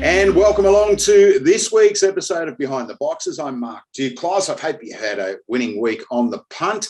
And welcome along to this week's episode of Behind the Boxes. I'm Mark Duclos. I hope you had a winning week on the punt.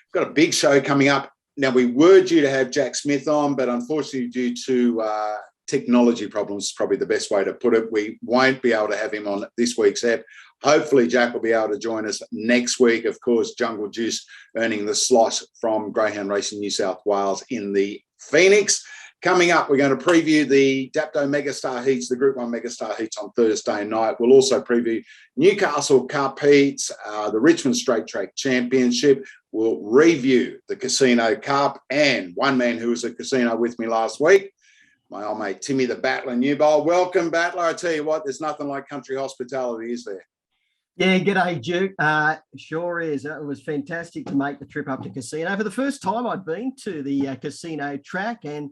We've got a big show coming up. Now, we were due to have Jack Smith on, but unfortunately due to technology problems, probably the best way to put it, we won't be able to have him on this week's ep. Hopefully, Jack will be able to join us next week. Of course, Jungle Juice earning the slot from Greyhound Racing New South Wales in the Phoenix. Coming up, we're going to preview the Dapto Megastar heats, the Group 1 Megastar heats on Thursday night. We'll also preview Newcastle Cup heats, the Richmond Straight Track Championship. We'll review the Casino Cup and one man who was at Casino with me last week, my old mate Timmy the Battler Newbold. Welcome, Battler. I tell you what, there's nothing like country hospitality, is there? Yeah, g'day, Duke. Sure is. It was fantastic to make the trip up to Casino. For the first time, I'd been to the Casino track, and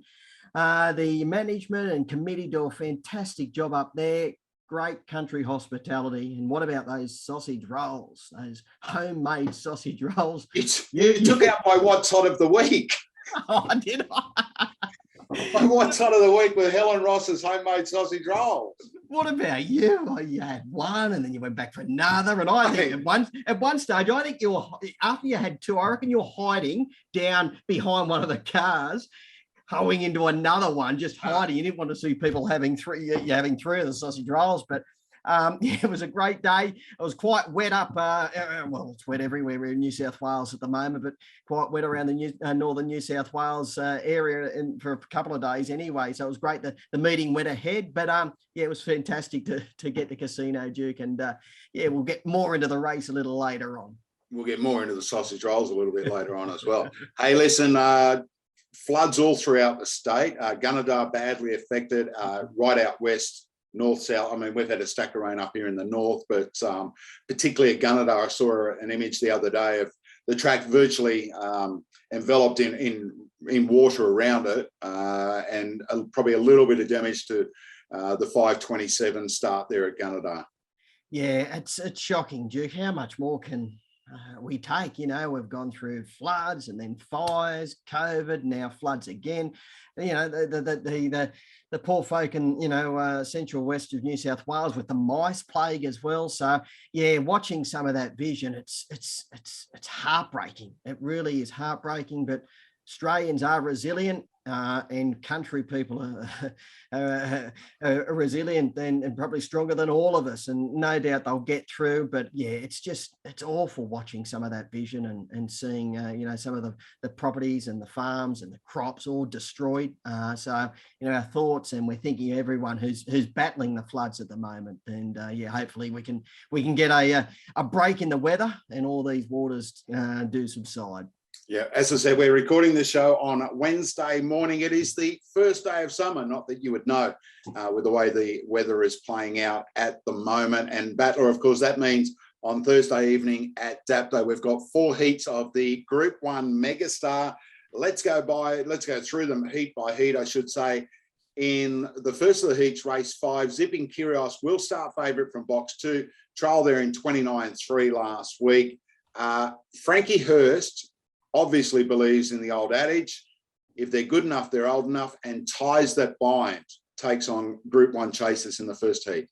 the management and committee do a fantastic job up there. Great country hospitality. And what about those sausage rolls, those homemade sausage rolls? You took out my what's hot of the week. Oh, did I? My what's hot of the week with Helen Ross's homemade sausage rolls. What about you? Oh, you had one and then you went back for another. And I think at one stage, I think after you had two, I reckon you're hiding down behind one of the cars, hoeing into another one, just hiding. You didn't want to see people having three of the sausage rolls. But yeah, it was a great day. It was quite wet up. Well, it's wet everywhere in New South Wales at the moment, but quite wet around the northern New South Wales area for a couple of days anyway. So it was great. The meeting went ahead, but yeah, it was fantastic to get the Casino, Duke. And yeah, we'll get more into the race a little later on. We'll get more into the sausage rolls a little bit later on as well. Hey, listen, floods all throughout the state. Gunnedah badly affected, right out west. North, south. I mean, we've had a stack of rain up here in the north, but particularly at Gunnedah, I saw an image the other day of the track virtually enveloped in water around it, and probably a little bit of damage to the 5:27 start there at Gunnedah. Yeah, it's shocking, Duke. How much more can we take? You know, we've gone through floods and then fires, COVID, now floods again. You know, the poor folk in, central west of New South Wales with the mice plague as well. So yeah, watching some of that vision, it's heartbreaking. It really is heartbreaking, but Australians are resilient, and country people are resilient and probably stronger than all of us. And no doubt they'll get through. But yeah, it's awful watching some of that vision and seeing, some of the properties and the farms and the crops all destroyed. So, our thoughts, and we're thinking of everyone who's battling the floods at the moment. And yeah, hopefully we can get a break in the weather and all these waters do subside. Yeah, as I said, we're recording the show on Wednesday morning. It is the first day of summer, not that you would know with the way the weather is playing out at the moment. And Battler, of course, that means on Thursday evening at Dapto, we've got 4 heats of the Group 1 Megastar. Let's go through them heat by heat, I should say. In the first of the heats, race 5, Zipping Curios will start favourite from box 2. Trial there in 29.3 last week. Frankie Hurst obviously believes in the old adage, if they're good enough, they're old enough, and ties that bind, takes on Group 1 chasers in the first heat.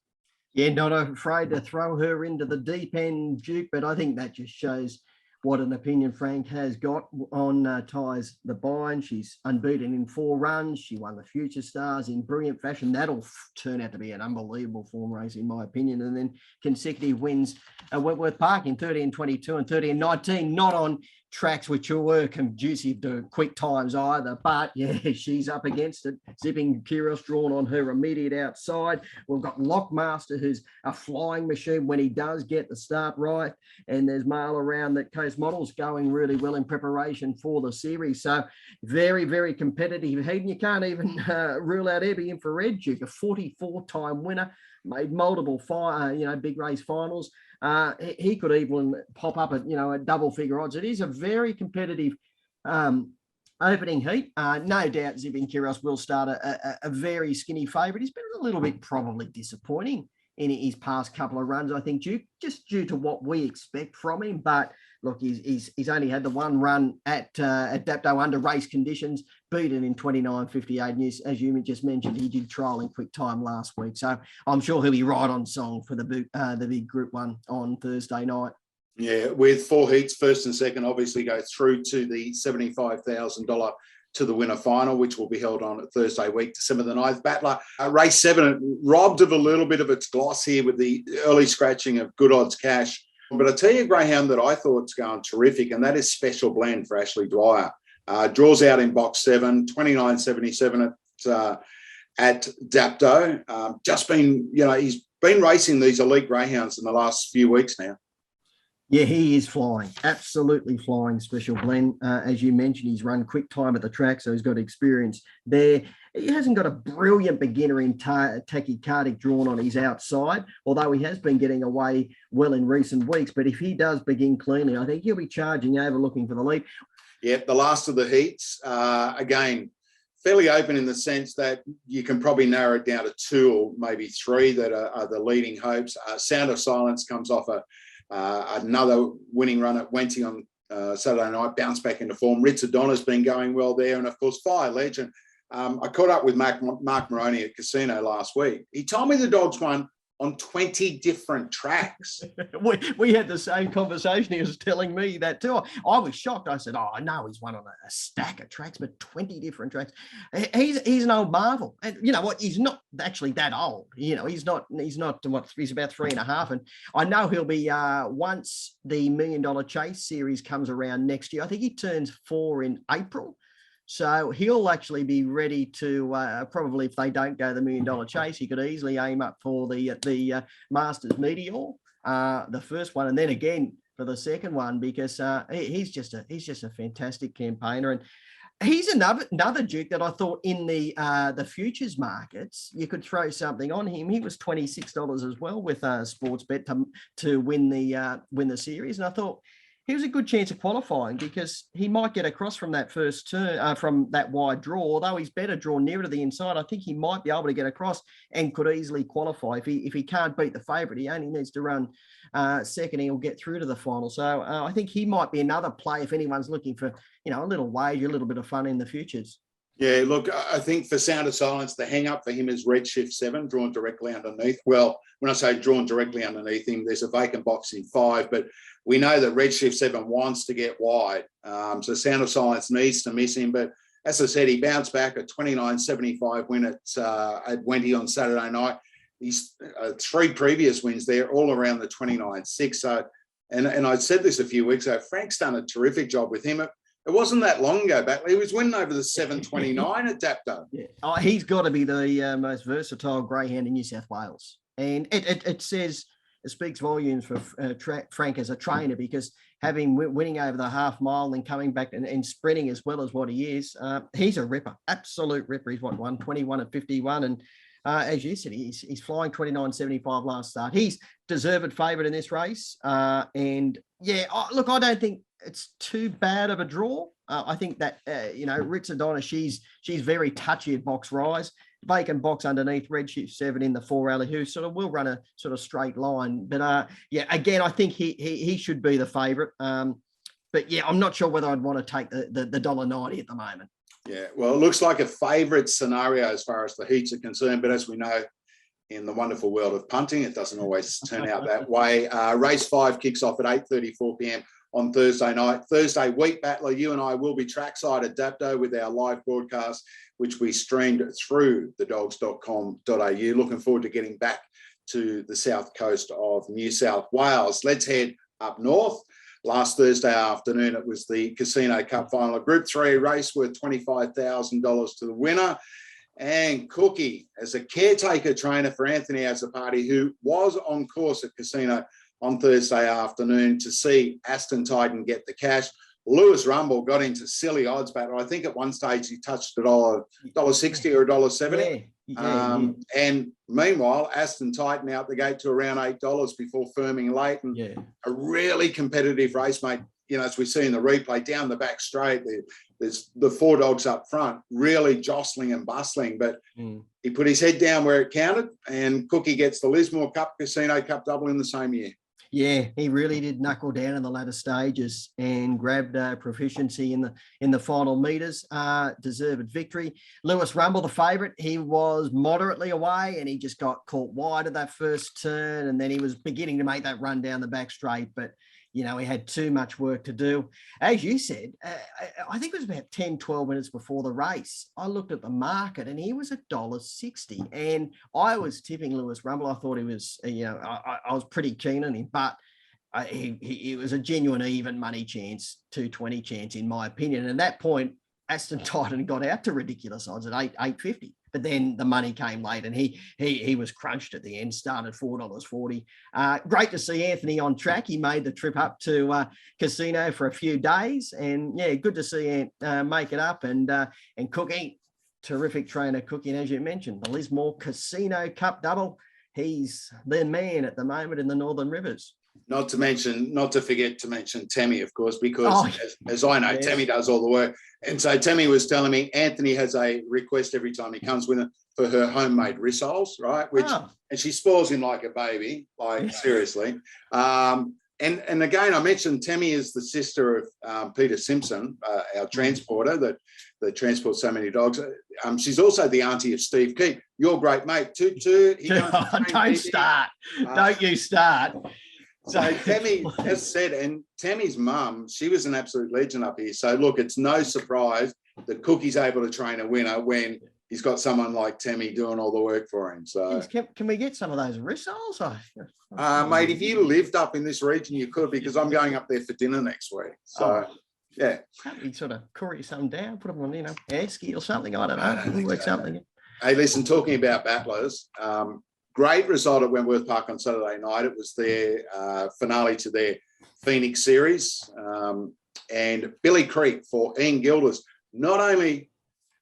Yeah, not afraid to throw her into the deep end, Duke, but I think that just shows what an opinion Frank has got on ties the bind. She's unbeaten in 4 runs. She won the Future Stars in brilliant fashion. That'll turn out to be an unbelievable form race, in my opinion. And then consecutive wins at Wentworth Park in 30 and 22 and 30 and 19, not on tracks which were conducive to quick times either, but yeah, she's up against it. Zipping Curios drawn on her immediate outside. We've got Lockmaster, who's a flying machine when he does get the start right, and there's Mail Around that Coast Model's going really well in preparation for the series. So very, very competitive heat, and you can't even rule out Ebby Infrared, Duke, a 44-time winner, made multiple big race finals. He could even pop up at double figure odds. It is a very competitive opening heat. No doubt Zipping Curios will start a very skinny favourite. He's been a little bit probably disappointing in his past couple of runs, I think, just due to what we expect from him. But look, he's only had the one run at Dapto under race conditions, beaten in 29.58. And as you just mentioned, he did trial in quick time last week. So I'm sure he'll be right on song for the big Group 1 on Thursday night. Yeah, with 4 heats, first and second, obviously go through to the $75,000 to the winner final, which will be held on Thursday week, December the 9th. Battler, race 7, robbed of a little bit of its gloss here with the early scratching of Good Odds Cash. But I tell you a greyhound that I thought's going terrific, and that is Special Blend for Ashley Dwyer. Draws out in box 7, 29.77 at Dapto. Just been, he's been racing these elite greyhounds in the last few weeks now. Yeah, he is flying, absolutely flying, Special Blend. As you mentioned, he's run quick time at the track, so he's got experience there. He hasn't got a brilliant beginner in tachycardic drawn on his outside, although he has been getting away well in recent weeks. But if he does begin cleanly, I think he'll be charging over, looking for the lead. Yeah, the last of the heats, again, fairly open in the sense that you can probably narrow it down to 2 or maybe 3 that are the leading hopes. Sound of Silence comes off another winning run at Wenty on Saturday night, bounced back into form. Richard Donner's been going well there. And, of course, Fire Legend. I caught up with Mark Moroney at Casino last week. He told me the dogs won on 20 different tracks. we had the same conversation. He was telling me that too. I was shocked. I said, I know he's won on a stack of tracks, but 20 different tracks. He's an old marvel. And you know what? He's not actually that old. He's not he's about 3.5. And I know he'll be, once the $1 Million Chase series comes around next year, I think he turns 4 in April. So he'll actually be ready to probably, if they don't go the $1 Million Chase, he could easily aim up for the Masters Meteor, the first one, and then again for the second one, because he's just a fantastic campaigner. And he's another Duke that I thought in the futures markets you could throw something on him. He was $26 as well with Sportsbet to win the series, and I thought he was a good chance of qualifying because he might get across from that first turn, from that wide draw. Although he's better drawn nearer to the inside, I think he might be able to get across and could easily qualify. If he can't beat the favourite, he only needs to run second, he'll get through to the final. So I think he might be another play if anyone's looking for, a little wager, a little bit of fun in the futures. Yeah, look, I think for Sound of Silence, the hang-up for him is Redshift 7, drawn directly underneath. Well, when I say drawn directly underneath him, there's a vacant box in 5, but we know that Redshift 7 wants to get wide. So Sound of Silence needs to miss him. But as I said, he bounced back a 29.75 win at Wenty on Saturday night. He's 3 previous wins there, all around the 29.6. So, and I said this a few weeks ago, Frank's done a terrific job with him. It wasn't that long ago back. He was winning over the 7.29 at Dapto. Yeah. He's got to be the most versatile greyhound in New South Wales. And it speaks volumes for Frank as a trainer, because having winning over the half mile and coming back and sprinting as well as what he is, he's a ripper, absolute ripper. He's 121 at 51. And as you said, he's flying 29.75 last start. He's deserved favourite in this race. And yeah, look, I don't think it's too bad of a draw. I think that, Richard Donner, she's very touchy at box rise. Vacant box underneath, Redshift 7 in the 4 alley, who sort of will run a sort of straight line. But again, I think he should be the favourite. But yeah, I'm not sure whether I'd want to take the $1.90 at the moment. Yeah, well, it looks like a favourite scenario as far as the heats are concerned. But as we know, in the wonderful world of punting, it doesn't always turn out that way. Race 5 kicks off at 8:34 p.m. on Thursday night. Thursday week, Battler, you and I will be trackside at Dapto with our live broadcast, which we streamed through thedogs.com.au. Looking forward to getting back to the south coast of New South Wales. Let's head up north. Last Thursday afternoon, it was the Casino Cup final, a Group 3 race worth $25,000 to the winner. And Cookie, as a caretaker trainer for Anthony Azzopardi, who was on course at Casino on Thursday afternoon to see Aston Titan get the cash. Lewis Rumble got into silly odds, but I think at one stage he touched $1.60 or $1.70. Yeah. And meanwhile, Aston Titan out the gate to around $8 before firming late. And a really competitive race, mate. As we see in the replay, down the back straight, there's the 4 dogs up front, really jostling and bustling. But he put his head down where it counted, and Cookie gets the Lismore Cup, Casino Cup double in the same year. Yeah, he really did knuckle down in the latter stages and grabbed proficiency in the final meters. Deserved victory. Lewis Rumble, the favourite, he was moderately away and he just got caught wide at that first turn, and then he was beginning to make that run down the back straight, but he had too much work to do. As you said, I think it was about 10, 12 minutes before the race, I looked at the market and he was $1.60. And I was tipping Lewis Rumble. I thought he was, I was pretty keen on him, but he was a genuine even money chance, 220 chance, in my opinion. And at that point, Aston Titan got out to ridiculous odds at $8.50. But then the money came late and he was crunched at the end, started $4.40. Great to see Anthony on track. He made the trip up to Casino for a few days. And yeah, good to see Ant make it up and Cookie, terrific trainer Cookie. And as you mentioned, the Lismore Casino Cup double. He's the man at the moment in the Northern Rivers. Not to forget to mention Tammy, of course, because as I know, yes, Tammy does all the work. And so Tammy was telling me Anthony has a request every time he comes with it for her homemade rissoles, right? And she spoils him like a baby, like seriously. And again, I mentioned Tammy is the sister of Peter Simpson, our transporter that transports so many dogs. She's also the auntie of Steve Keep, your great mate. Don't start. Don't you start. So Tammy, as said, and Tammy's mum, she was an absolute legend up here. So look, it's no surprise that Cookie's able to train a winner when he's got someone like Tammy doing all the work for him. So can we get some of those rissoles? Mate, if you lived up in this region, you could, because I'm going up there for dinner next week. So yeah. Can't we sort of curry some down, put them on, air ski or something? I don't know. We'll work something. Hey, listen, talking about battlers, great result at Wentworth Park on Saturday night. It was their finale to their Phoenix series. And Billy Creek for Ian Gilders. Not only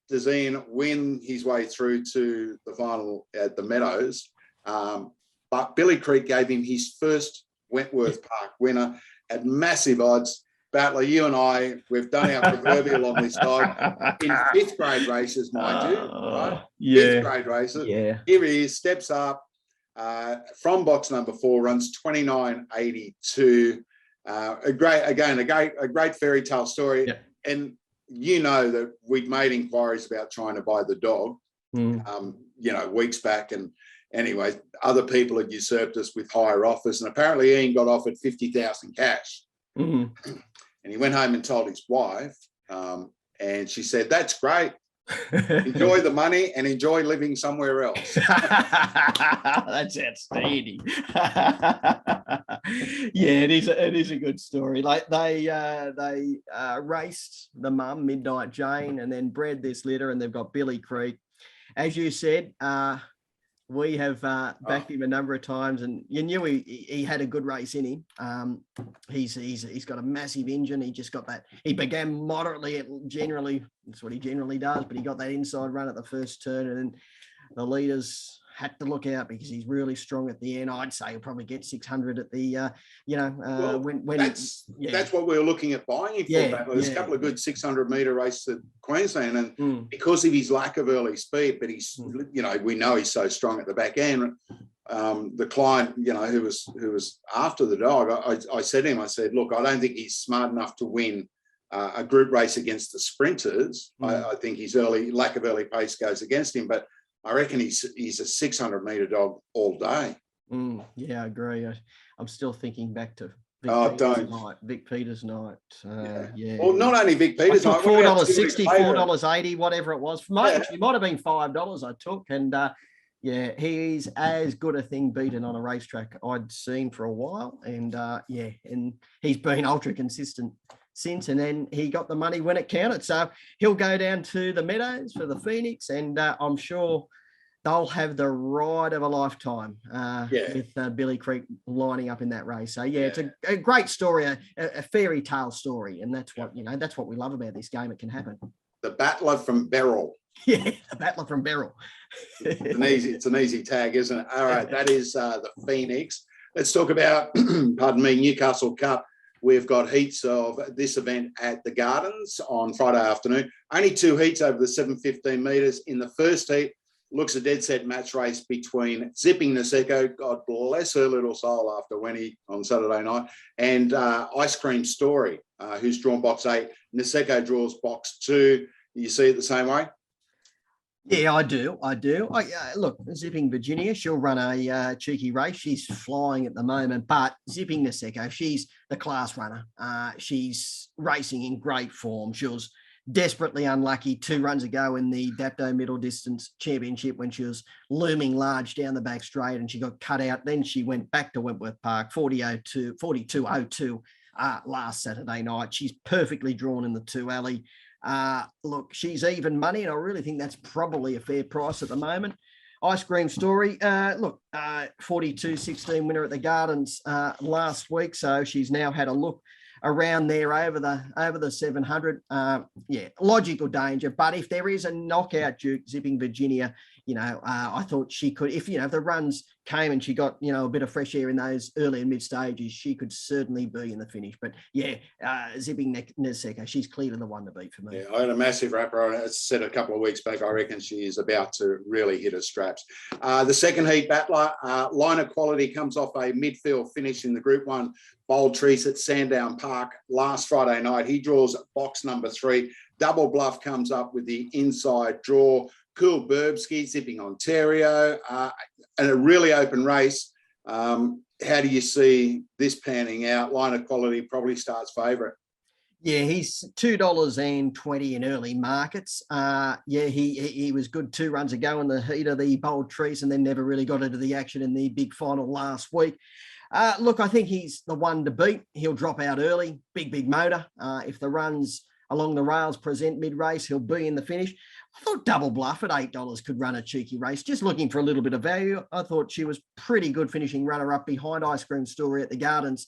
does Ian win his way through to the final at the Meadows, but Billy Creek gave him his first Wentworth Park winner at massive odds. Battler, you and I, we've done our proverbial on this dog in fifth grade races, mind you, right? Yeah. Fifth grade races. Yeah. Here he is, steps up from box number 4, runs 29.82. A great fairy tale story. Yeah. And you know that we'd made inquiries about trying to buy the dog, weeks back. And anyway, other people had usurped us with higher offers. And apparently Ian got offered 50,000 cash. Mm-hmm. And he went home and told his wife, and she said, "That's great. Enjoy the money and enjoy living somewhere else." That's outstanding. Yeah, it is a good story. Like they raced the mum, Midnight Jane, and then bred this litter, and they've got Billy Creek. As you said, we have backed him a number of times, and you knew he had a good race in him. He's got a massive engine. He just got that. He began moderately. That's what he generally does, but he got that inside run at the first turn, and then the leaders had to look out because he's really strong at the end. I'd say he'll probably get 600 at the, that's what we were looking at buying him for. There's a couple of good 600 metre races at Queensland, and because of his lack of early speed, but he's, we know he's so strong at the back end. The client, who was after the dog, I said to him, I said, look, I don't think he's smart enough to win a group race against the sprinters. I think his lack of early pace goes against him, but I reckon he's a 600 metre dog all day. Yeah, I agree. I'm still thinking back to Vic Peters' night. Yeah. Well, not only Vic Peters' night. $4.60, $4.80, whatever it was. It might have been $5 I took. And he's as good a thing beaten on a racetrack I'd seen for a while. And and he's been ultra consistent since, and then he got the money when it counted. So he'll go down to the Meadows for the Phoenix, and I'm sure they'll have the ride of a lifetime with Billy Creek lining up in that race. So it's a great story, a fairy tale story, and that's what we love about this game. It can happen. The Battler from Beryl. Yeah, the Battler from Beryl. It's an easy tag, isn't it? All right, that is the Phoenix. Let's talk about, Newcastle Cup. We've got heats of this event at the Gardens on Friday afternoon. Only 2 heats over the 715 metres. In the first heat, looks a dead set match race between Zipping Niseko, God bless her little soul after Wenny on Saturday night, and Ice Cream Story, who's drawn box 8. Niseko draws box 2. You see it the same way? Yeah, I do. Look, Zipping Virginia, she'll run a cheeky race. She's flying at the moment, but Zipping Niseko, she's the class runner. She's racing in great form. She was desperately unlucky 2 runs ago in the Dapto Middle Distance Championship when she was looming large down the back straight and she got cut out. Then she went back to Wentworth Park, 42.02 last Saturday night. She's perfectly drawn in the 2 alley. Look, she's even money, and I really think that's probably a fair price at the moment. Ice Cream Story, 42.16 winner at the Gardens last week, so she's now had a look around there over the 700. Logical danger, but if there is a knockout Duke Zipping Virginia, I thought she could, if the runs came and she got a bit of fresh air in those early and mid stages, she could certainly be in the finish. But Zipping Niseko, she's clearly the one to beat for me. Yeah, I had a massive wrapper. I said a couple of weeks back, I reckon she is about to really hit her straps. The second heat battler, Line of Quality, comes off a midfield finish in the Group 1 Bold Trees at Sandown Park last Friday night. He draws box number 3. Double Bluff comes up with the inside draw. Cool Burbsky, Zipping Ontario, and a really open race. How do you see this panning out? Line of Quality probably starts favourite. Yeah, he's $2.20 in early markets. He was good 2 runs ago in the heat of the Bold Trees and then never really got into the action in the big final last week. Look, I think he's the one to beat. He'll drop out early, big motor. If the runs along the rails present mid-race, he'll be in the finish. I thought Double Bluff at $8 could run a cheeky race. Just looking for a little bit of value. I thought she was pretty good finishing runner-up behind Ice Cream Story at the Gardens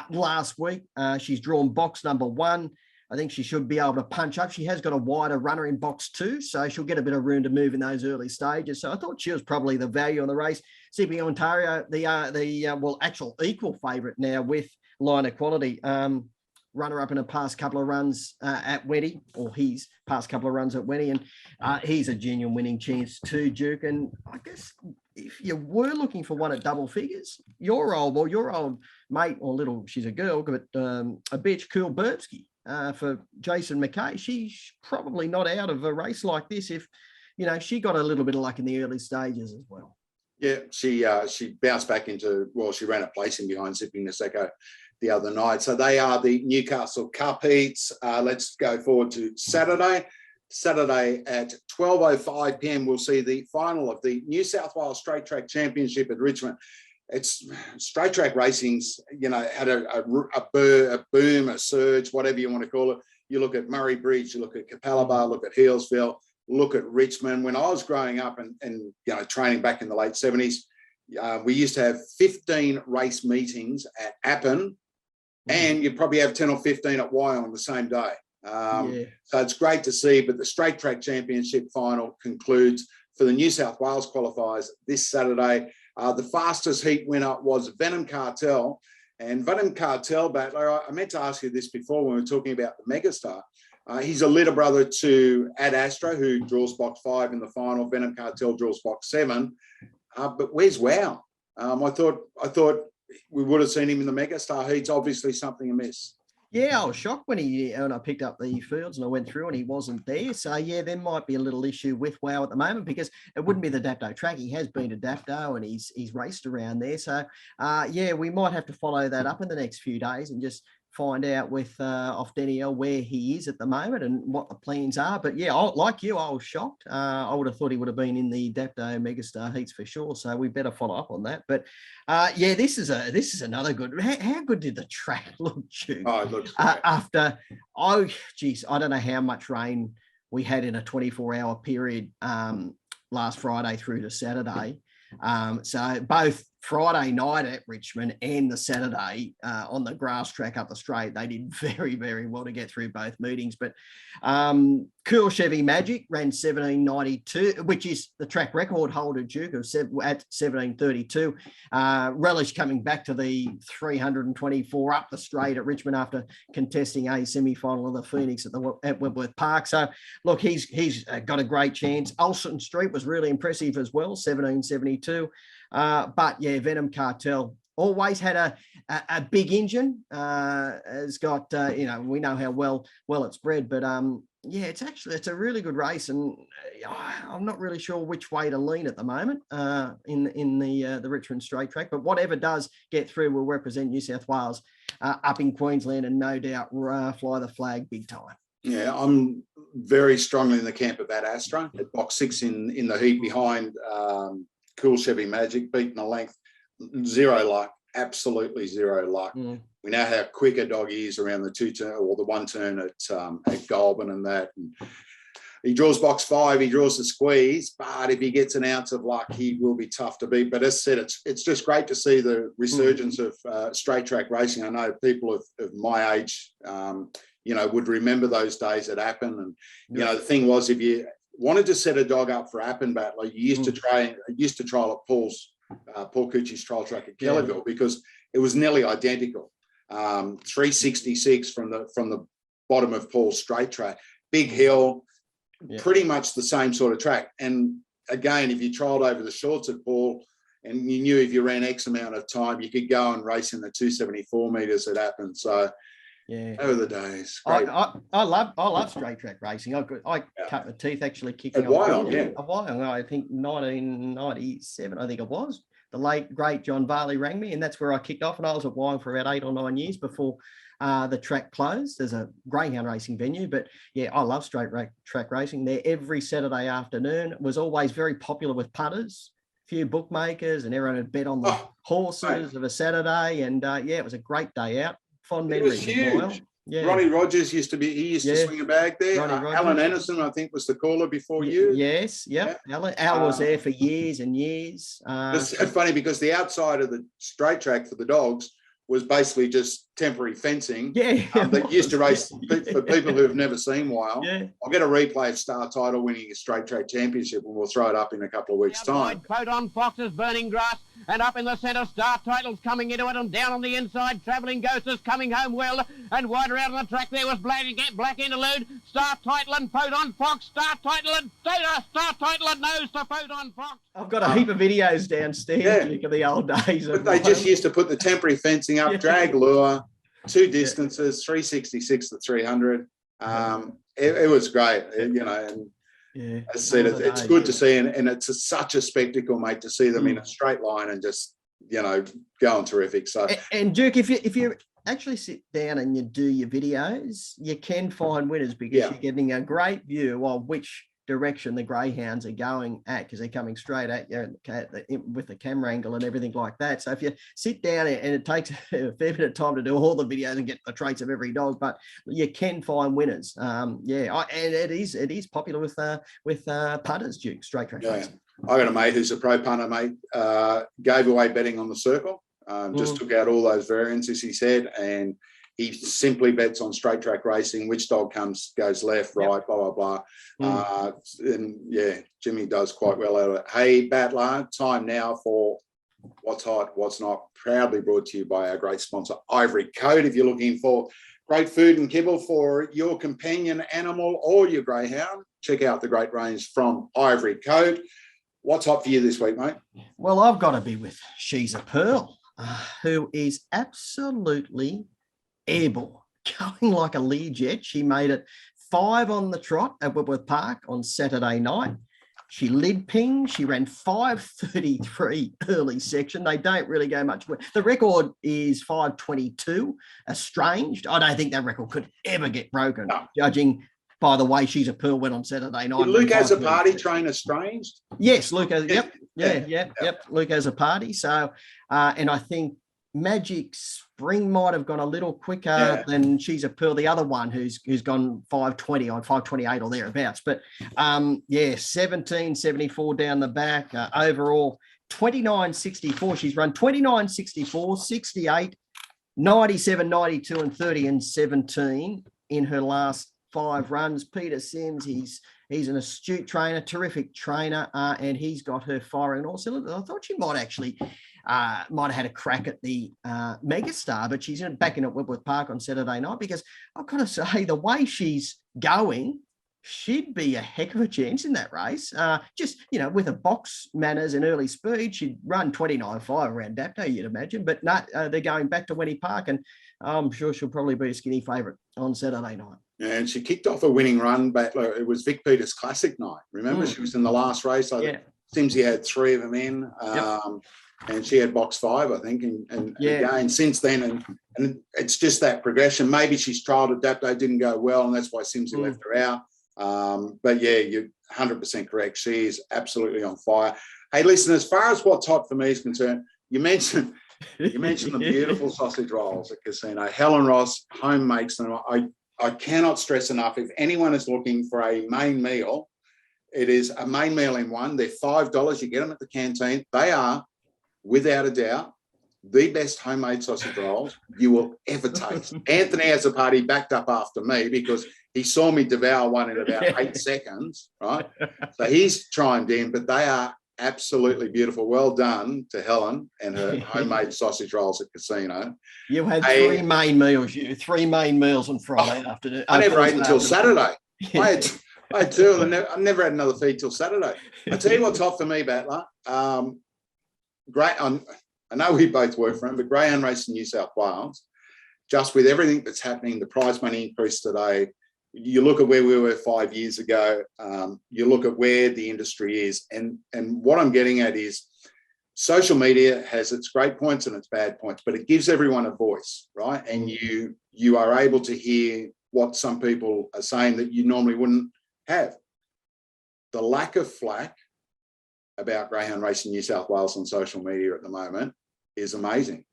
last week. She's drawn box number 1. I think she should be able to punch up. She has got a wider runner in box 2, so she'll get a bit of room to move in those early stages. So I thought she was probably the value on the race. Zipping Ontario, the actual equal favourite now with Line of Quality. Runner-up in a past couple of runs at Wenny, or his past couple of runs at Wenny, and he's a genuine winning chance too, Duke. And I guess if you were looking for one at double figures, your old mate, or she's a girl, but a bitch, Cool Burbsky, for Jason McKay, she's probably not out of a race like this if, she got a little bit of luck in the early stages as well. Yeah, she bounced back into, she ran a placing behind Zipping Niseko the other night. So they are the Newcastle Cup heats. Let's go forward to Saturday. Saturday at 12:05 p.m, we'll see the final of the New South Wales Straight Track Championship at Richmond. It's straight track racing's, had a boom, a surge, whatever you want to call it. You look at Murray Bridge, you look at Capalaba, look at Healesville, look at Richmond. When I was growing up and training back in the late 70s, we used to have 15 race meetings at Appin, and you'd probably have 10 or 15 at Wyong on the same day. So it's great to see, but the Straight Track Championship final concludes for the New South Wales qualifiers this Saturday. The fastest heat winner was Venom Cartel. And Venom Cartel, Battler, I meant to ask you this before when we were talking about the Megastar. He's a little brother to Ad Astra, who draws box 5 in the final. Venom Cartel draws box 7. But where's Wow? I thought we would have seen him in the Megastar heats. Obviously something amiss. Yeah, I was shocked when I picked up the fields and I went through and he wasn't there. So, there might be a little issue with Wow at the moment because it wouldn't be the Dapto track. He has been to Dapto and he's raced around there. So, we might have to follow that up in the next few days and just find out with off Danielle where he is at the moment and what the plans are. But like you, I was shocked. I would have thought he would have been in the Dapto Megastar heats for sure. So we better follow up on that. But this is another good. How good did the track look, Duke? Oh, it looks great. I don't know how much rain we had in a 24-hour period last Friday through to Saturday. So both Friday night at Richmond and the Saturday on the grass track up the straight. They did very, very well to get through both meetings. But Cool Chevy Magic ran 17.92, which is the track record holder, Duke, at 17.32. Relish coming back to the 324 up the straight at Richmond after contesting a semi-final of the Phoenix at Wentworth Park. So, look, he's got a great chance. Olsen Street was really impressive as well, 17.72. But yeah, Venom Cartel always had a big engine. Has got we know how well it's bred, but yeah, it's a really good race, and I'm not really sure which way to lean at the moment in the Richmond straight track. But whatever does get through will represent New South Wales up in Queensland, and no doubt fly the flag big time. Yeah, I'm very strongly in the camp of that Astra at box 6 in the heat behind Cool Chevy Magic, beating the length, zero luck, absolutely zero luck. Mm. We know how quick a dog is around the 2-turn or the 1-turn at Goulburn and that. And he draws box 5, he draws the squeeze, but if he gets an ounce of luck, he will be tough to beat. But as I said, it's just great to see the resurgence of straight track racing. I know people of my age, would remember those days at Appin. And, the thing was, if you wanted to set a dog up for Appin Battler, you used to trial at Paul Cucci's trial track at Kellyville because it was nearly identical. 366 from the bottom of Paul's straight track, big hill, pretty much the same sort of track. And again, if you trialled over the shorts at Paul and you knew if you ran X amount of time, you could go and race in the 274 meters at Appin. So over the days. I love straight track racing. I cut my teeth actually kicking a while. I think 1997, I think it was. The late great John Varley rang me, and that's where I kicked off. And I was at Wyong for about 8 or 9 years before the track closed. There's a greyhound racing venue, but yeah, I love straight track racing there every Saturday afternoon. It was always very popular with punters, few bookmakers, and everyone would bet on the horses of a Saturday. And it was a great day out. Fond memories. It was huge. Yeah. Ronnie Rogers used to swing a bag there. Alan Anderson, I think, was the caller before you. Yes, yep. Al was there for years and years. It's so funny because the outside of the straight track for the dogs was basically just temporary fencing. That used to race for people who have never seen Wild. I'll get a replay of Star Title winning a straight track championship, and we'll throw it up in a couple of weeks' time. Photon Foxes, Burning Grass, and up in the centre, Star Title's coming into it, and down on the inside, Travelling Ghost is coming home well, and wide around on the track there was Black Interlude, Star Title and Photon Fox, Star Title and nose to Photon Fox. I've got a heap of videos downstairs of the old days. But they just used to put the temporary fencing up, drag lure, 2 distances, 366 to 300. It was great, and as I said, it's good to see, and it's such a spectacle, mate, to see them in a straight line and just going terrific. So, and Duke, if you actually sit down and you do your videos, you can find winners because you're getting a great view of which direction the greyhounds are going at, because they're coming straight at you with the camera angle and everything like that. So if you sit down, and it takes a fair bit of time to do all the videos and get the traits of every dog, but you can find winners. And it is popular with punters, Duke, straight track racing. I got a mate who's a pro punter, mate. Gave away betting on the circle. Just took out all those variants, as he said, and he simply bets on straight track racing, which dog goes left, right, blah, blah, blah. Jimmy does quite well out of it. Hey, Battler, time now for What's Hot, What's Not, proudly brought to you by our great sponsor, Ivory Coat. If you're looking for great food and kibble for your companion animal or your greyhound, check out the great range from Ivory Coat. What's hot for you this week, mate? Well, I've got to be with She's a Pearl, who is absolutely airborne, going like a Learjet. She made it 5 on the trot at Wentworth Park on Saturday night. She lid ping. She ran 5:33 early section. They don't really go much. The record is 5:22. Estranged. I don't think that record could ever get broken, judging by the way She's a Pearl went on Saturday night. Did Luke has a party train Estranged? Yes, Luke has. Yep. Luke has a party. So, and I think Magic Spring might have gone a little quicker than She's a Pearl, the other one who's gone 5:20 on 5:28 or thereabouts. But 17.74 down the back. Overall 29.64. She's run 29.64, 68, 97, 92, and 30 and 17 in her last 5 runs. Peter Sims, he's an astute trainer, terrific trainer, and he's got her firing all cylinders. I thought she might actually might have had a crack at the Megastar, but she's back in at Whitworth Park on Saturday night, because I've got to say, the way she's going, she'd be a heck of a chance in that race. Just, with her box manners and early speed, she'd run 29.5 around Dapto, you'd imagine. But no, they're going back to Winnie Park, and I'm sure she'll probably be a skinny favourite on Saturday night. Yeah, and she kicked off a winning run back. It was Vic Peters Classic night. Remember, she was in the last race. Simsy had 3 of them in. And she had box 5, I think, and again since then, and it's just that progression. Maybe she's trialled at Dapto, didn't go well, and that's why Simsy left her out. But yeah, you're 100% correct. She is absolutely on fire. Hey, listen, as far as what's hot for me is concerned, you mentioned the beautiful sausage rolls at Casino. Helen Ross home makes them. I cannot stress enough, if anyone is looking for a main meal, it is a main meal in one. They're $5. You get them at the canteen. They are, without a doubt, the best homemade sausage rolls you will ever taste. Anthony has a party backed up after me, because he saw me devour one in about 8 seconds, right? So he's chimed in, but they are absolutely beautiful. Well done to Helen and her homemade sausage rolls at Casino. You had 3 main meals, 3 main meals on Friday afternoon. I never ate until Saturday. I had 2, and I never had another feed till Saturday. I tell you what's hot for me, Battler. Great. I know we both work for him, but greyhound racing New South Wales, just with everything that's happening, the prize money increase today, you look at where we were 5 years ago, you look at where the industry is, and what I'm getting at is social media has its great points and its bad points, but it gives everyone a voice, right? And you are able to hear what some people are saying that you normally wouldn't have. The lack of flack about greyhound racing New South Wales on social media at the moment is amazing.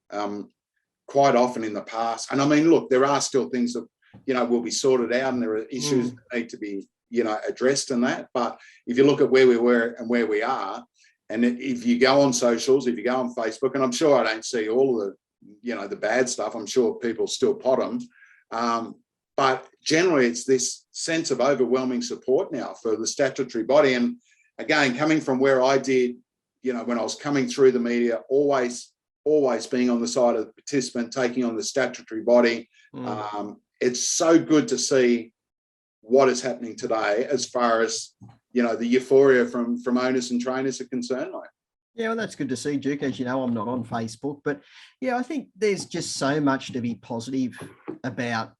Quite often in the past, and I mean, look, there are still things that will be sorted out, and there are issues that need to be addressed in that. But if you look at where we were and where we are, and if you go on socials, if you go on Facebook, and I'm sure I don't see all of the bad stuff, I'm sure people still pot them, but generally it's this sense of overwhelming support now for the statutory body. And again, coming from where I did, when I was coming through the media, always being on the side of the participant, taking on the statutory body. It's so good to see what is happening today as far as, the euphoria from owners and trainers are concerned. Yeah, well, that's good to see, Duke. As you know, I'm not on Facebook, but yeah, I think there's just so much to be positive about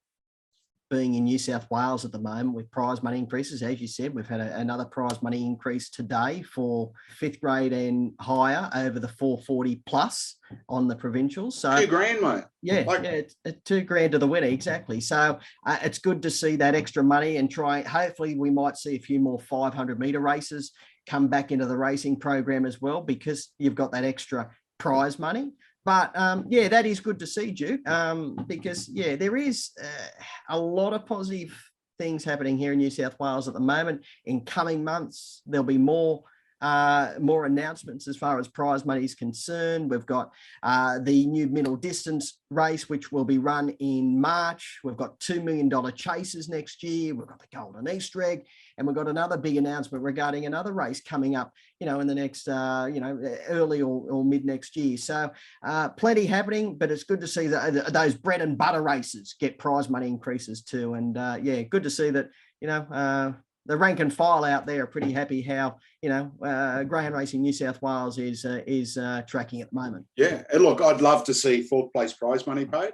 being in New South Wales at the moment with prize money increases. As you said, we've had another prize money increase today for 5th grade and higher over the 440 plus on the provincials. So $2,000, mate. Yeah, it's $2,000 to the winner, exactly. So it's good to see that extra money, and hopefully we might see a few more 500-metre races come back into the racing program as well, because you've got that extra prize money. But that is good to see, Duke, because there is a lot of positive things happening here in New South Wales at the moment. In coming months, there'll be more announcements as far as prize money is concerned. We've got the new middle distance race, which will be run in March. We've got $2 million chases next year. We've got the Golden Easter egg, and we've got another big announcement regarding another race coming up, in the next, early or mid next year. So plenty happening, but it's good to see that those bread and butter races get prize money increases too. And good to see that, the rank and file out there are pretty happy how, greyhound racing New South Wales is tracking at the moment. Yeah, and look, I'd love to see 4th place prize money paid.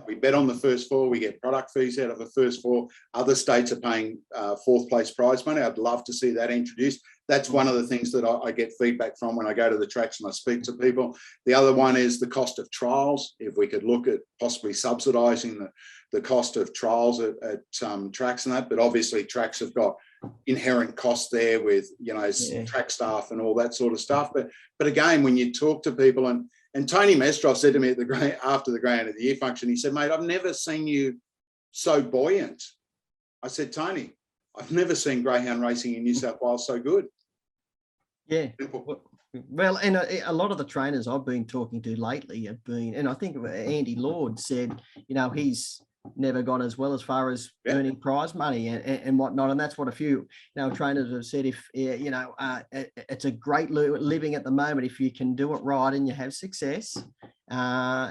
We bet on the first 4, we get product fees out of the first 4. Other states are paying 4th place prize money. I'd love to see that introduced. That's one of the things that I get feedback from when I go to the tracks and I speak to people. The other one is the cost of trials. If we could look at possibly subsidising the cost of trials at tracks and that, but obviously tracks have got inherent costs there with, track staff and all that sort of stuff. But again, when you talk to people, and Tony Mestrov said to me after the Greyhound of the Year function, he said, mate, I've never seen you so buoyant. I said, Tony, I've never seen greyhound racing in New South Wales so good. Yeah. Well, and a lot of the trainers I've been talking to lately have been, and I think Andy Lord said, he's never gone as well as far as earning prize money and whatnot. And that's what a few, trainers have said. If, it's a great living at the moment. If you can do it right and you have success,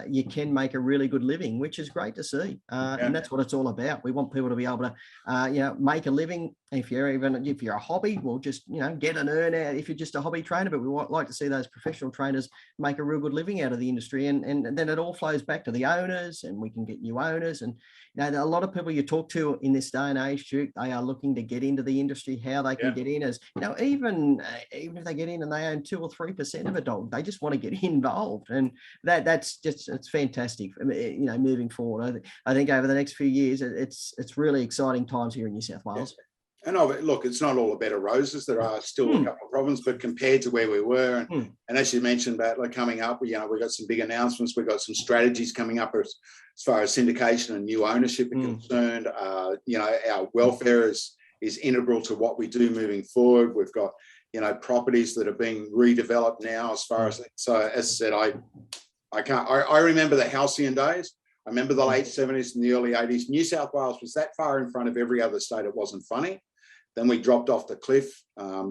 you can make a really good living, which is great to see. And that's what it's all about. We want people to be able to, make a living. If you're a hobby, we'll just, get an earn out if you're just a hobby trainer, but we like to see those professional trainers make a real good living out of the industry. And then it all flows back to the owners, and we can get new owners. And, a lot of people you talk to in this day and age, Duke, they are looking to get into the industry, how they can get in as, even if they get in and they own 2 or 3% of a dog, they just want to get involved. And that's just, it's fantastic. Moving forward, I think over the next few years, it's really exciting times here in New South Wales. And look, it's not all a bed of roses. There are still a couple of problems, but compared to where we were, and as you mentioned, Battler, coming up, we've got some big announcements. We've got some strategies coming up as far as syndication and new ownership are concerned. Our welfare is integral to what we do moving forward. We've got, properties that are being redeveloped now as far as, so as I said, I remember the halcyon days. I remember the late 70s and the early 80s. New South Wales was that far in front of every other state. It wasn't funny. Then we dropped off the cliff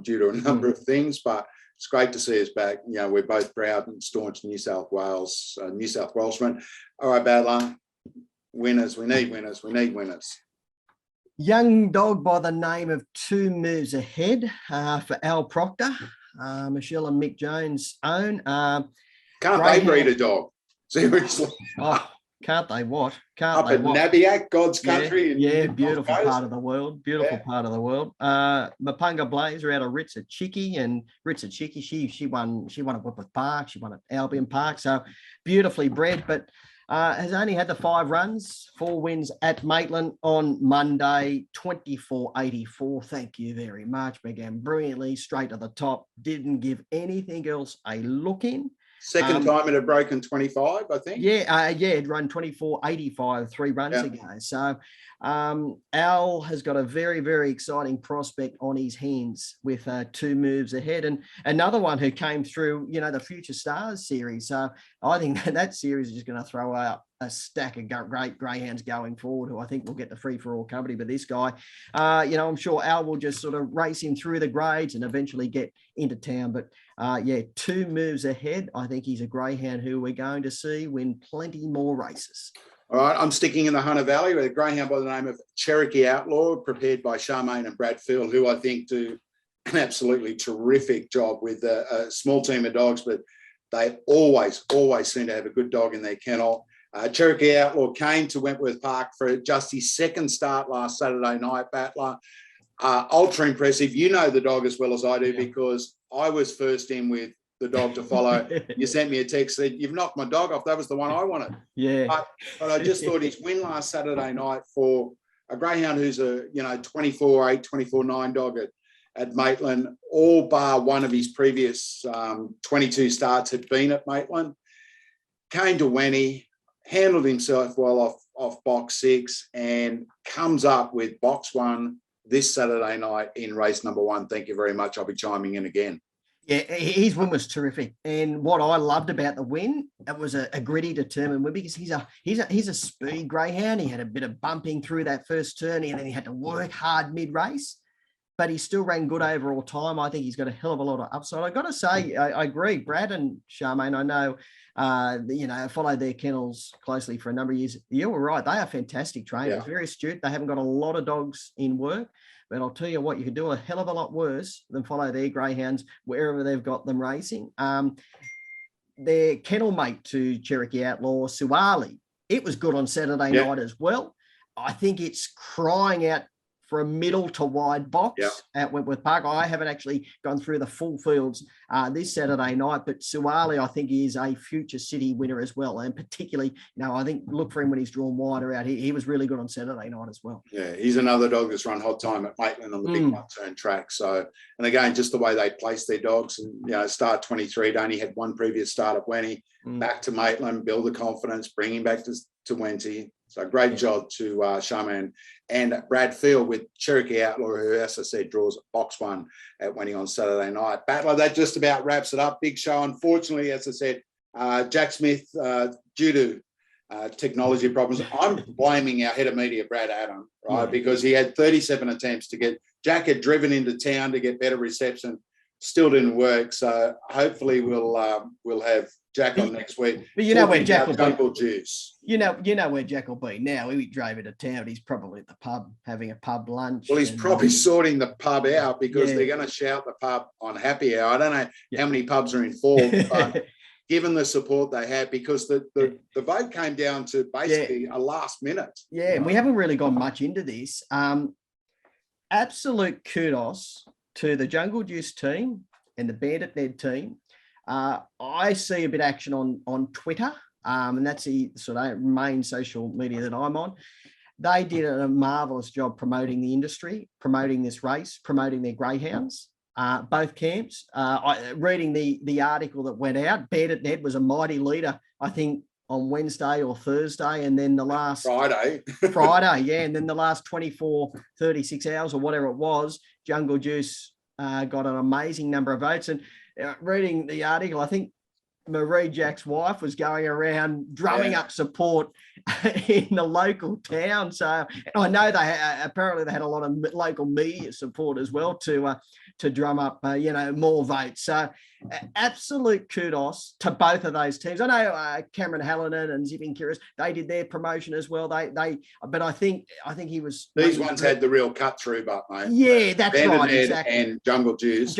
due to a number of things, but it's great to see us back. We're both proud and staunch New South Welshmen. All right, Badler, winners. We need winners. We need winners. Young dog by the name of 2 Moves Ahead for Al Proctor, Michelle and Mick Jones' own. Can't they breed a dog? Seriously. Can't they what? Up at Nabiac, God's country. Beautiful part of the world. Part of the world. Mapunga Blazer out of Ritsa Chicky, and Ritsa Chicky, she won at Whitworth Park, she won at Albion Park, so beautifully bred, but has only had the 5 runs, 4 wins at Maitland on Monday, 24.84. Thank you very much. Began brilliantly, straight to the top, didn't give anything else a look in. Second time it had broken 25, I think. It run 24.85 3 runs ago. So Al has got a very, very exciting prospect on his hands with 2 Moves Ahead. And another one who came through, the Future Stars series. So I think that series is just going to throw out a stack of great greyhounds going forward, who I think will get the free-for-all company. But this guy, I'm sure Al will just sort of race him through the grades and eventually get into town. But 2 Moves Ahead, I think he's a greyhound who we're going to see win plenty more races. All right, I'm sticking in the Hunter Valley with a greyhound by the name of Cherokee Outlaw, prepared by Charmaine and Brad Field, who I think do an absolutely terrific job with a small team of dogs, but they always seem to have a good dog in their kennel. Cherokee Outlaw came to Wentworth Park for just his 2nd start last Saturday night, Battler. Ultra impressive. You know the dog as well as I do, because I was first in with the dog to follow. You sent me a text, said, "You've knocked my dog off. That was the one I wanted." But I just thought his win last Saturday night for a greyhound who's a 24.8, 24.9 dog at Maitland, all bar one of his previous 22 starts had been at Maitland, came to Wenny, handled himself well off box 6, and comes up with box 1 this Saturday night in race number 1. Thank you very much. I'll be chiming in again. Yeah, his win was terrific, and what I loved about the win, it was a gritty, determined win, because he's a speed greyhound. He had a bit of bumping through that first turn, and then he had to work hard mid-race, but he still ran good overall time. I think he's got a hell of a lot of upside. I got to say, I agree. Brad and Charmaine, I know, followed their kennels closely for a number of years. You were right; they are fantastic trainers, very astute. They haven't got a lot of dogs in work. But I'll tell you what, you could do a hell of a lot worse than follow their greyhounds wherever they've got them racing. Their kennel mate to Cherokee Outlaw, Suwali, it was good on Saturday night as well. I think it's crying out for a middle to wide box at Wentworth Park. I haven't actually gone through the full fields this Saturday night, but Suwali, I think, is a future city winner as well. And particularly, I think look for him when he's drawn wider out. He was really good on Saturday night as well. Yeah, he's another dog that's run hot time at Maitland on the big one-turn track. So, and again, just the way they place their dogs, and start 23, only had 1 previous start at Wenny, back to Maitland, build the confidence, bring him back to Wenty. So great job to Showman and Brad Field with Cherokee Outlaw, who, as I said, draws box 1 at winning on Saturday night. Battler, that just about wraps it up. Big show. Unfortunately, as I said, Jack Smith, due to technology problems, I'm blaming our head of media, Brad Adam, right? Because he had 37 attempts to get, Jack had driven into town to get better reception, still didn't work. So hopefully we'll have Jack on next week. But you know where Jack will Jungle Juice. You know where Jack will be now. He drove into town. He's probably at the pub having a pub lunch. Well, he's probably sorting the pub out because they're going to shout the pub on happy hour. I don't know how many pubs are involved, but given the support they had, because the vote came down to basically a last minute. Yeah, and we haven't really gone much into this. Absolute kudos to the Jungle Juice team and the Bandit Ned team. I see a bit of action on Twitter, and that's the sort of main social media that I'm on. They did a marvelous job promoting the industry, promoting this race, promoting their greyhounds, both camps. Reading the article that went out, Bandit Ned was a mighty leader, I think, on Wednesday or Thursday, and then the last Friday, and then the last 24, 36 hours or whatever it was, Jungle Juice got an amazing number of votes. And reading the article, I think Marie Jack's wife was going around drumming up support in the local town. So I know apparently they had a lot of local media support as well to drum up more votes. So absolute kudos to both of those teams. I know Cameron Hallinan and Zipping Kiris, they did their promotion as well. But I think he was. These ones had the real cut through, but mate. Yeah, that's right. Exactly. And Jungle Juice.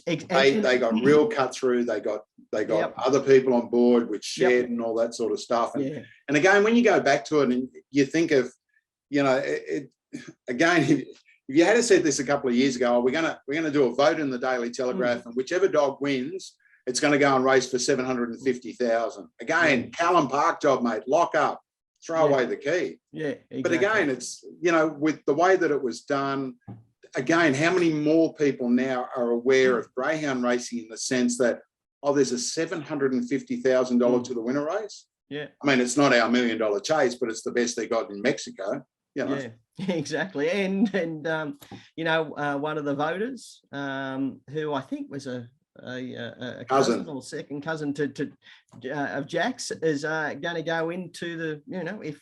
They got real cut through. They got other people on board with Shed and all that sort of stuff. And again, when you go back to it and you think of, again, if you had said this a couple of years ago, we're gonna do a vote in the Daily Telegraph, and whichever dog wins, it's going to go and race for 750,000. Again, Callum Park job, mate. Lock up, throw away the key. Yeah, exactly. But again, it's with the way that it was done. Again, how many more people now are aware of greyhound racing in the sense that there's a $750,000 to the winner race? Yeah, I mean, it's not our $1 million chase, but it's the best they got in Mexico. Yeah, exactly. And one of the voters, who I think was a cousin or second cousin of Jack's, is going to go into the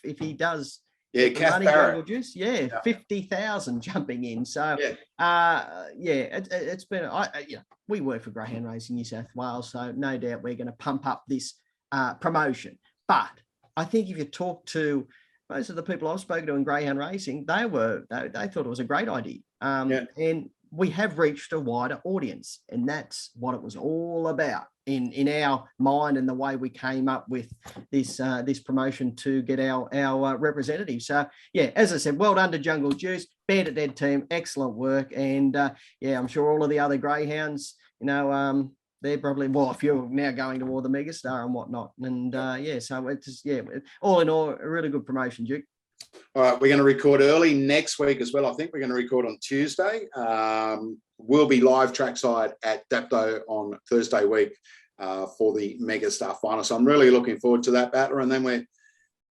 if he does. Yeah, Kath Barrett. Juice, 50,000 jumping in. So it's been we work for Greyhound Racing New South Wales, so no doubt we're going to pump up this promotion. But I think if you talk to most of the people I've spoken to in greyhound racing, they thought it was a great idea. And we have reached a wider audience, and that's what it was all about in our mind, and the way we came up with this promotion to get our representatives. So as I said, well done to Jungle Juice, Bandit Ned team, excellent work. And I'm sure all of the other greyhounds, they're probably, if you're now going toward the Megastar and whatnot. And so it's just, all in all, a really good promotion, Duke. All right, we're going to record early next week as well. I think we're going to record on Tuesday. We'll be live trackside at Dapto on Thursday week for the Megastar final. So I'm really looking forward to that, Battler. And then we're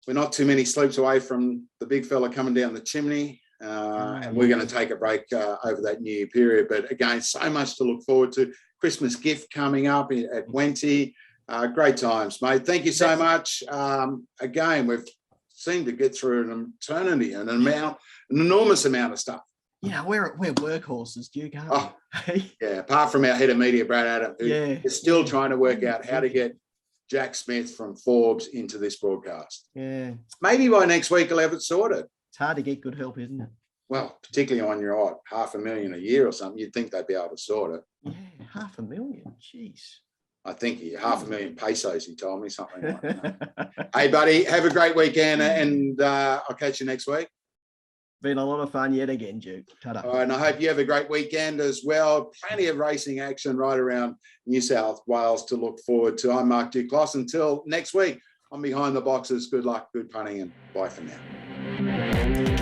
not too many sleeps away from the big fella coming down the chimney. And we're going to take a break over that New Year period. But again, so much to look forward to. Christmas gift coming up at Wenty. Great times, mate. Thank you so much. Again, we've seemed to get through an eternity and an enormous amount of stuff. We're workhorses, Duke, aren't we? Apart from our head of media, Brad Adam, who is still trying to work out how to get Jack Smith from Forbes into this broadcast. Yeah. Maybe by next week he'll have it sorted. It's hard to get good help, isn't it? Well, particularly on your $500,000 a year or something, you'd think they'd be able to sort it. Yeah, $500,000. Jeez. I think $500,000 pesos, he told me, something like that. Hey, buddy, have a great weekend, and I'll catch you next week. Been a lot of fun yet again, Duke. Ta-da. All right, and I hope you have a great weekend as well. Plenty of racing action right around New South Wales to look forward to. I'm Mark Duclos. Until next week, I'm Behind the Boxes. Good luck, good punting, and bye for now.